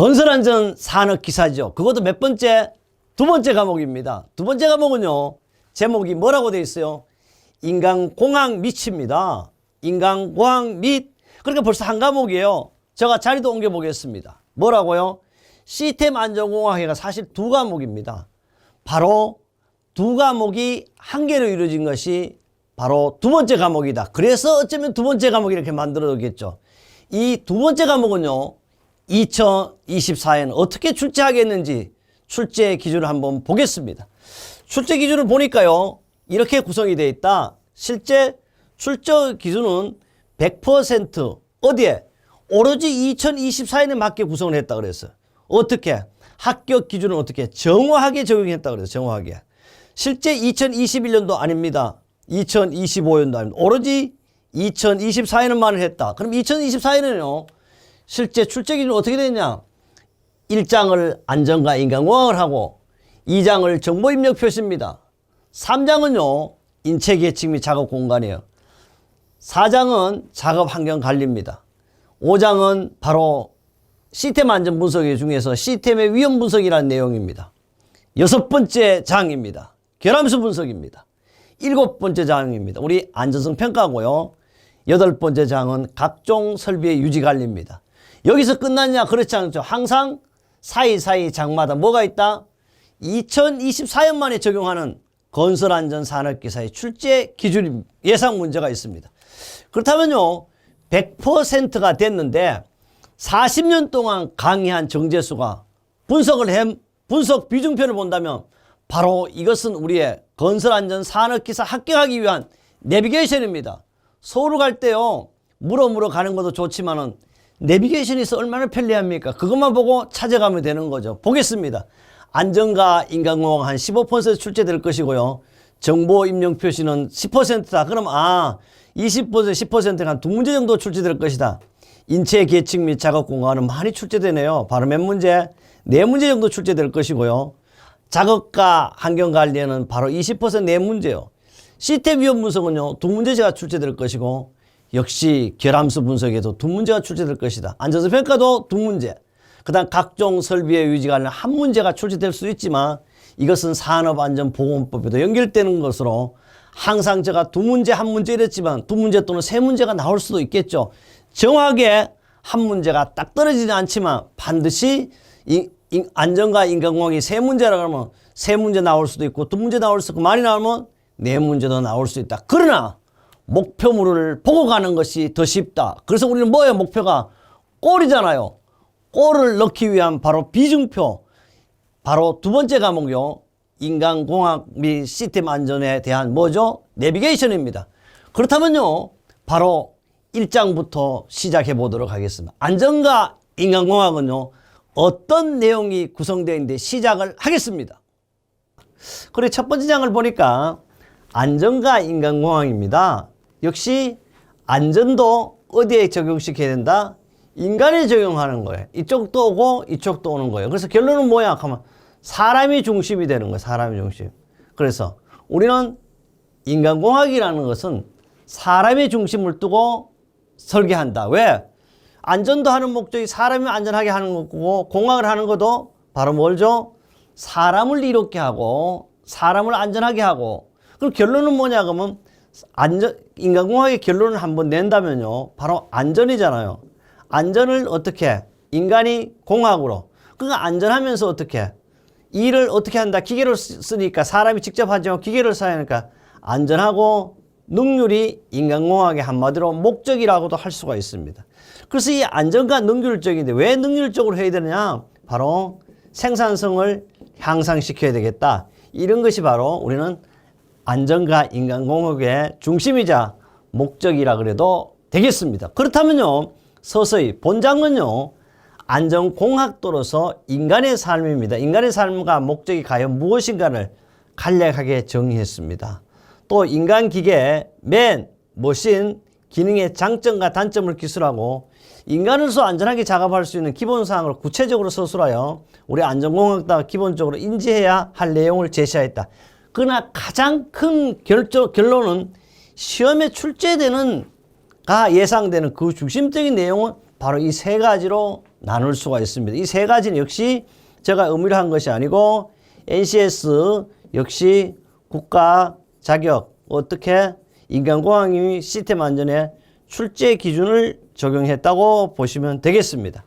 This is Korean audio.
건설안전 산업기사죠. 그것도 몇 번째? 두 번째 과목입니다. 두 번째 과목은요, 제목이 뭐라고 되어 있어요? 인간공학 및입니다. 인간공학 및. 그러니까 벌써 한 과목이에요. 제가 자리도 옮겨보겠습니다. 뭐라고요? 시스템 안전공학회가 사실 두 과목입니다. 바로 두 과목이 한 개로 이루어진 것이 바로 두 번째 과목이다. 그래서 어쩌면 두 번째 과목 이렇게 만들어졌겠죠. 이 두 번째 과목은요, 2024에는 어떻게 출제하겠는지 출제 기준을 한번 보겠습니다. 출제 기준을 보니까요, 이렇게 구성이 되어 있다. 실제 출제 기준은 100% 어디에? 오로지 2024년에 맞게 구성을 했다 그랬어요. 어떻게? 합격 기준은 어떻게? 정확하게 적용했다 그랬어요. 정확하게. 실제 2021년도 아닙니다. 2025년도 아닙니다. 오로지 2024년만을 했다. 그럼 2024년에는요, 실제 출제 기준은 어떻게 되냐? 1장을 안전과 인간공학을 하고 2장을 정보입력 표시입니다. 3장은요, 인체계측 및 작업 공간이에요. 4장은 작업 환경 관리입니다. 5장은 바로 시스템 안전 분석 중에서 시스템의 위험 분석이라는 내용입니다. 6번째 장입니다. 결함수 분석입니다. 7번째 장입니다. 우리 안전성 평가고요. 8번째 장은 각종 설비의 유지 관리입니다. 여기서 끝났냐? 그렇지 않죠. 항상 사이사이 장마다 뭐가 있다? 2024년 만에 적용하는 건설안전산업기사의 출제 기준 예상 문제가 있습니다. 그렇다면요, 100%가 됐는데 40년 동안 강의한 정제수가 분석 비중표를 본다면 바로 이것은 우리의 건설안전산업기사 합격하기 위한 내비게이션입니다. 서울 갈 때요, 물어 가는 것도 좋지만은 내비게이션이 있어 얼마나 편리합니까? 그것만 보고 찾아가면 되는 거죠. 보겠습니다. 안전과 인간공학 한 15% 출제될 것이고요. 정보 입력 표시는 10%다. 그럼 20% 10%가 한 두 문제 정도 출제될 것이다. 인체 계측 및 작업 공간은 많이 출제되네요. 바로 몇 문제? 네 문제 정도 출제될 것이고요. 작업과 환경 관리에는 바로 20% 네 문제요. 시스템 위험 분석은요, 두 문제가 출제될 것이고, 역시 결함수 분석에도 두 문제가 출제될 것이다. 안전성 평가도 두 문제. 그 다음 각종 설비의 유지 관련 한 문제가 출제될 수 있지만 이것은 산업안전보건법에도 연결되는 것으로 항상 제가 두 문제 한 문제 이랬지만 두 문제 또는 세 문제가 나올 수도 있겠죠. 정확하게 한 문제가 딱 떨어지지 않지만 반드시 안전과 인간공학이 세 문제라 그러면 세 문제 나올 수도 있고 두 문제 나올 수 있고 많이 나오면 네 문제도 나올 수 있다. 그러나 목표물을 보고 가는 것이 더 쉽다. 그래서 우리는 뭐예요? 목표가 골이잖아요. 골을 넣기 위한 바로 비중표. 바로 두 번째 과목이요. 인간공학 및 시스템 안전에 대한 뭐죠? 내비게이션입니다. 그렇다면요, 바로 1장부터 시작해 보도록 하겠습니다. 안전과 인간공학은요, 어떤 내용이 구성되어 있는데 시작을 하겠습니다. 그래, 첫 번째 장을 보니까 안전과 인간공학입니다. 역시 안전도 어디에 적용시켜야 된다? 인간에 적용하는 거예요. 이쪽도 오고 이쪽도 오는 거예요. 그래서 결론은 뭐야? 하면 사람이 중심이 되는 거예요. 사람이 중심. 그래서 우리는 인간공학이라는 것은 사람의 중심을 두고 설계한다. 왜? 안전도 하는 목적이 사람이 안전하게 하는 거고, 공학을 하는 것도 바로 뭘죠? 사람을 이롭게 하고 사람을 안전하게 하고. 그럼 결론은 뭐냐 그러면 인간공학의 결론을 한번 낸다면요, 바로 안전이잖아요. 안전을 어떻게? 인간이 공학으로. 그러니까 안전하면서 어떻게? 일을 어떻게 한다? 기계를 쓰니까 사람이 직접 하지만 기계를 써야 하니까 안전하고 능률이 인간공학의 한마디로 목적이라고도 할 수가 있습니다. 그래서 이 안전과 능률적인데 왜 능률적으로 해야 되느냐? 바로 생산성을 향상시켜야 되겠다. 이런 것이 바로 우리는 안전과 인간공학의 중심이자 목적이라 그래도 되겠습니다. 그렇다면요, 서서히 본장은요, 안전공학도로서 인간의 삶입니다. 인간의 삶과 목적이 과연 무엇인가를 간략하게 정의했습니다. 또 인간기계, 머신, 기능의 장점과 단점을 기술하고 인간으로서 안전하게 작업할 수 있는 기본사항을 구체적으로 서술하여 우리 안전공학과 기본적으로 인지해야 할 내용을 제시하였다. 그러나 가장 큰 결론은 시험에 출제되는 예상되는 그 중심적인 내용은 바로 이 세 가지로 나눌 수가 있습니다. 이 세 가지는 역시 제가 의무로 한 것이 아니고 NCS 역시 국가 자격 어떻게 인간공학이 시스템 안전에 출제 기준을 적용했다고 보시면 되겠습니다.